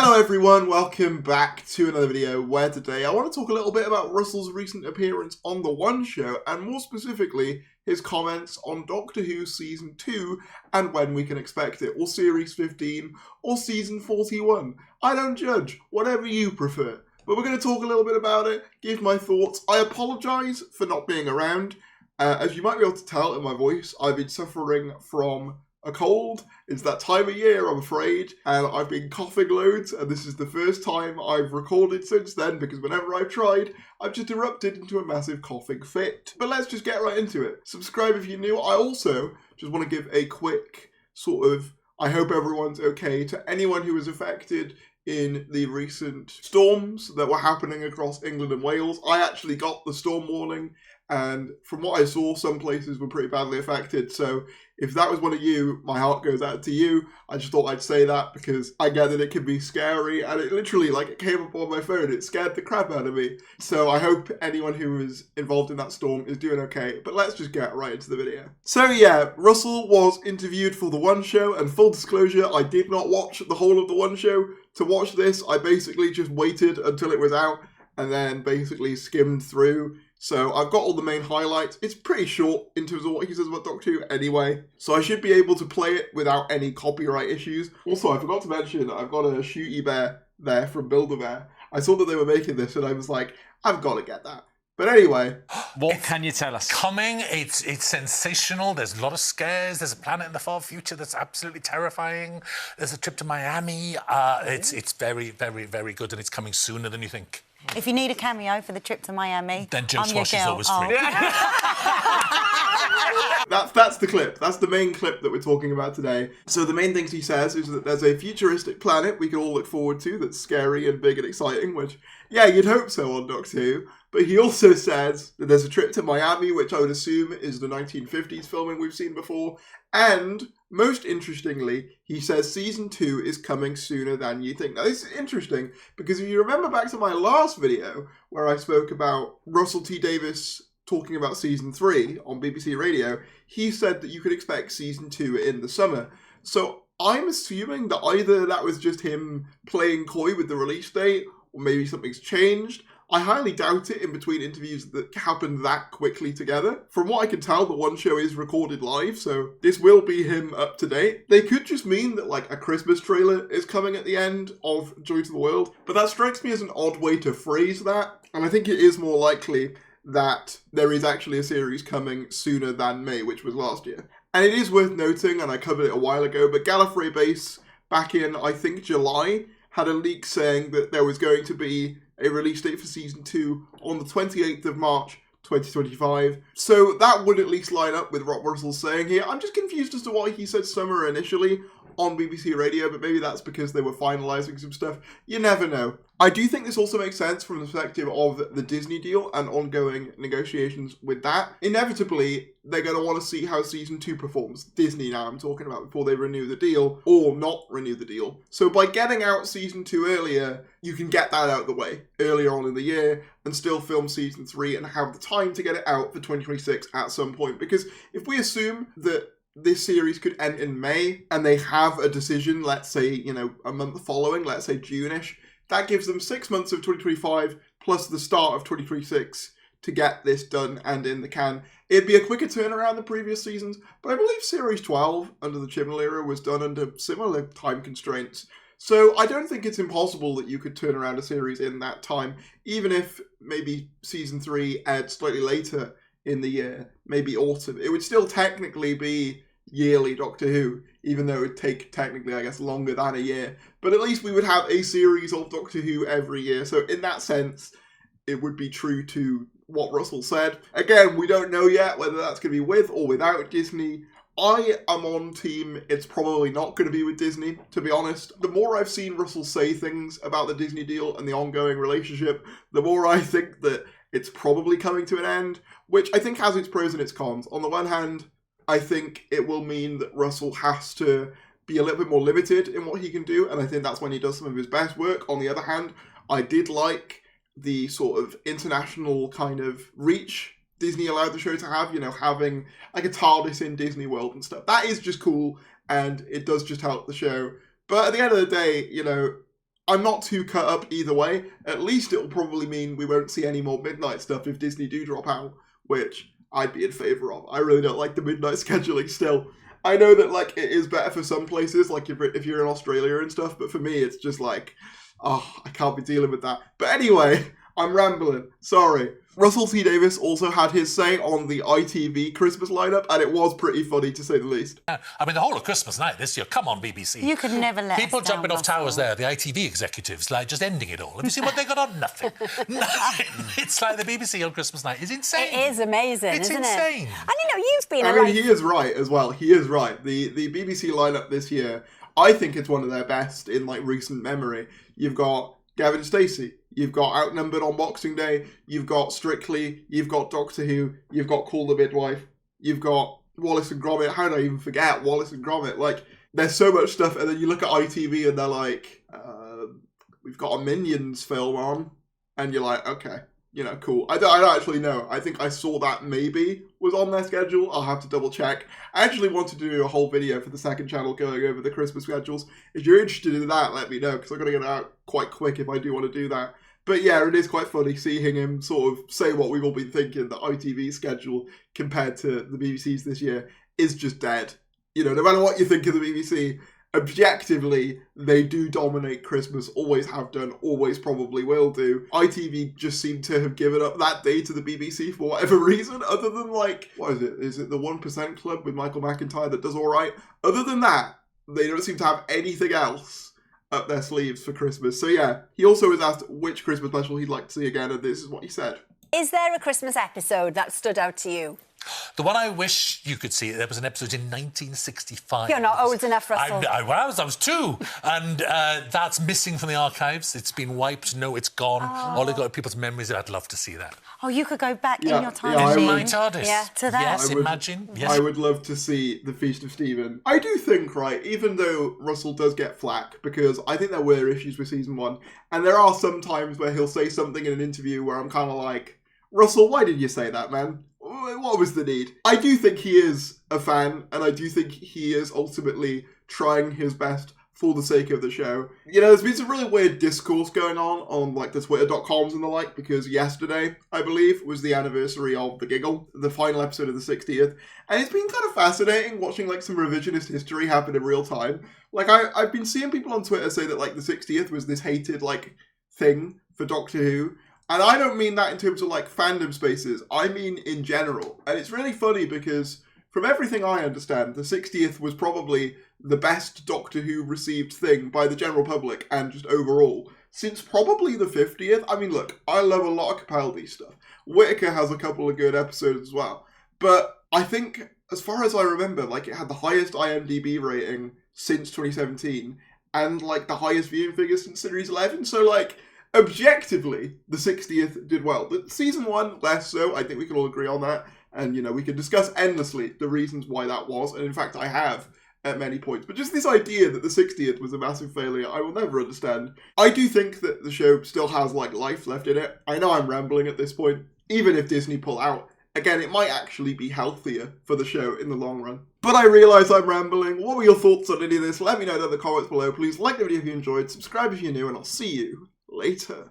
Hello everyone, welcome back to another video where today I want to talk a little bit about Russell's recent appearance on The One Show and more specifically his comments on Doctor Who Season 2 and when we can expect it, or Series 15 or Season 41. I don't judge, whatever you prefer. But we're going to talk a little bit about it, give my thoughts. I apologise for not being around. As you might be able to tell in my voice, I've been suffering from a cold. It's that time of year, I'm afraid, and I've been coughing loads, and this is the first time I've recorded since then, because whenever I've tried, I've just erupted into a massive coughing fit. But let's just get right into it. Subscribe if you're new. I also just want to give a quick sort of, I hope everyone's okay, to anyone who was affected in the recent storms that were happening across England and Wales. I actually got the storm warning, and from what I saw, some places were pretty badly affected, so if that was one of you, my heart goes out to you. I just thought I'd say that because I get that it can be scary, and it literally, it came up on my phone, it scared the crap out of me. So I hope anyone who was involved in that storm is doing okay, but let's just get right into the video. So yeah, Russell was interviewed for The One Show, and full disclosure, I did not watch the whole of The One Show to watch this. I basically just waited until it was out, and then basically skimmed through. So I've got all the main highlights. It's pretty short in terms of what he says about Doctor Who anyway, so I should be able to play it without any copyright issues. Also, I forgot to mention, I've got a Shooty Bear there from Build-A-Bear. I saw that they were making this and I was like, I've got to get that. But anyway. What can you tell us? Coming, it's sensational. There's a lot of scares. There's a planet in the far future that's absolutely terrifying. There's a trip to Miami. It's very, very, very good, and it's coming sooner than you think. If you need a cameo for the trip to Miami, then Jill I'm your Swash is girl. always free. That's the clip. That's the main clip that we're talking about today. So the main things he says is that there's a futuristic planet we can all look forward to that's scary and big and exciting, which, yeah, you'd hope so on Doctor Who. But he also says that there's a trip to Miami, which I would assume is the 1950s filming we've seen before. And, most interestingly, he says Season 2 is coming sooner than you think. Now, this is interesting, because if you remember back to my last video, where I spoke about Russell T Davies talking about Season 3 on BBC Radio, he said that you could expect Season 2 in the summer. So, I'm assuming that either that was just him playing coy with the release date, or maybe something's changed. I highly doubt it in between interviews that happened that quickly together. From what I can tell, The One Show is recorded live, so this will be him up to date. They could just mean that, a Christmas trailer is coming at the end of Joy to the World, but that strikes me as an odd way to phrase that, and I think it is more likely that there is actually a series coming sooner than May, which was last year. And it is worth noting, and I covered it a while ago, but Gallifrey Base, back in, I think, July, had a leak saying that there was going to be a release date for Season 2 on the 28th of March 2025. So that would at least line up with what Russell's saying here. I'm just confused as to why he said summer initially on BBC Radio, but maybe that's because they were finalising some stuff. You never know. I do think this also makes sense from the perspective of the Disney deal and ongoing negotiations with that. Inevitably, they're going to want to see how Season 2 performs. Disney now I'm talking about, before they renew the deal or not renew the deal. So by getting out Season 2 earlier, you can get that out of the way earlier on in the year and still film Season 3 and have the time to get it out for 2026 at some point. Because if we assume that this series could end in May and they have a decision, let's say, a month following, let's say June-ish, that gives them 6 months of 2025 plus the start of 2026 to get this done and in the can. It'd be a quicker turnaround than previous seasons, but I believe Series 12 under the Chibnall era was done under similar time constraints. So I don't think it's impossible that you could turn around a series in that time, even if maybe Season 3 aired slightly later in the year, maybe autumn. It would still technically be yearly Doctor Who, even though it would take technically, I guess, longer than a year. But at least we would have a series of Doctor Who every year. So in that sense, it would be true to what Russell said. Again, we don't know yet whether that's going to be with or without Disney. I am on team, it's probably not going to be with Disney, to be honest. The more I've seen Russell say things about the Disney deal and the ongoing relationship, the more I think that it's probably coming to an end, which I think has its pros and its cons. On the one hand, I think it will mean that Russell has to be a little bit more limited in what he can do, and I think that's when he does some of his best work. On the other hand, I did like the sort of international kind of reach Disney allowed the show to have, having a TARDIS in Disney World and stuff. That is just cool, and it does just help the show. But at the end of the day, I'm not too cut up either way. At least it'll probably mean we won't see any more midnight stuff if Disney do drop out, which I'd be in favour of. I really don't like the midnight scheduling still. I know that, like, it is better for some places, like if you're in Australia and stuff, but for me it's just like, oh, I can't be dealing with that. But anyway, I'm rambling. Sorry. Russell T Davies also had his say on the ITV Christmas lineup, and it was pretty funny, to say the least. I mean, the whole of Christmas night this year, come on, BBC. You could never let People us down, jumping off Russell. towers there, the ITV executives, like, just ending it all. Have you seen what they got on? Nothing. Nothing. It's like the BBC on Christmas night is insane. It is amazing, It's isn't insane. it? And you know, you've been I mean, he is right as well. He is right. The BBC lineup this year, I think it's one of their best in, like, recent memory. You've got Gavin Stacey. You've got Outnumbered on Boxing Day. You've got Strictly. You've got Doctor Who. You've got Call the Midwife. You've got Wallace and Gromit. How did I even forget Wallace and Gromit? Like, there's so much stuff. And then you look at ITV and they're like, we've got a Minions film on. And you're like, okay, you know, cool. I don't actually know. I think I saw that maybe was on their schedule. I'll have to double check. I actually wanted to do a whole video for the second channel going over the Christmas schedules. If you're interested in that, let me know, because I'm going to get it out quite quick if I do want to do that. But yeah, it is quite funny seeing him sort of say what we've all been thinking, that ITV's schedule compared to the BBC's this year is just dead. You know, no matter what you think of the BBC, objectively, they do dominate Christmas, always have done, always probably will do. ITV just seem to have given up that day to the BBC for whatever reason, other than, like, what is it? Is it the 1% Club with Michael McIntyre that does alright? Other than that, they don't seem to have anything else up their sleeves for Christmas. So yeah, he also was asked which Christmas special he'd like to see again, and this is what he said. Is there a Christmas episode that stood out to you? The one I wish you could see, there was an episode in 1965. You're not old enough, Russell. I was 2. And that's missing from the archives. It's been wiped. No, it's gone. All they've got are people's memories. I'd love to see that. Oh, you could go back Yeah, in your time yeah, I In would- my machine. TARDIS. Yeah, to that. Yes, I would- imagine. Yes. I would love to see the Feast of Stephen. I do think, right, even though Russell does get flack, because I think there were issues with season 1, and there are some times where he'll say something in an interview where I'm kind of like, Russell, why did you say that, man? What was the need? I do think he is a fan, and I do think he is ultimately trying his best for the sake of the show. You know, there's been some really weird discourse going on like the Twitter.coms and the like, because yesterday, I believe, was the anniversary of The Giggle, the final episode of the 60th, and it's been kind of fascinating watching, like, some revisionist history happen in real time. Like, I've been seeing people on Twitter say that, like, the 60th was this hated, like, thing for Doctor Who, and I don't mean that in terms of, like, fandom spaces. I mean in general. And it's really funny because, from everything I understand, the 60th was probably the best Doctor Who received thing by the general public and just overall. Since probably the 50th. I mean, look, I love a lot of Capaldi stuff. Whittaker has a couple of good episodes as well. But I think, as far as I remember, like, it had the highest IMDb rating since 2017. And, like, the highest viewing figures since Series 11. So, like, objectively, the 60th did well. The season 1, less so. I think we can all agree on that. And, you know, we can discuss endlessly the reasons why that was. And in fact, I have at many points. But just this idea that the 60th was a massive failure, I will never understand. I do think that the show still has, like, life left in it. I know I'm rambling at this point. Even if Disney pull out, again, it might actually be healthier for the show in the long run. But I realise I'm rambling. What were your thoughts on any of this? Let me know in the comments below. Please like the video if you enjoyed, subscribe if you're new, and I'll see you later.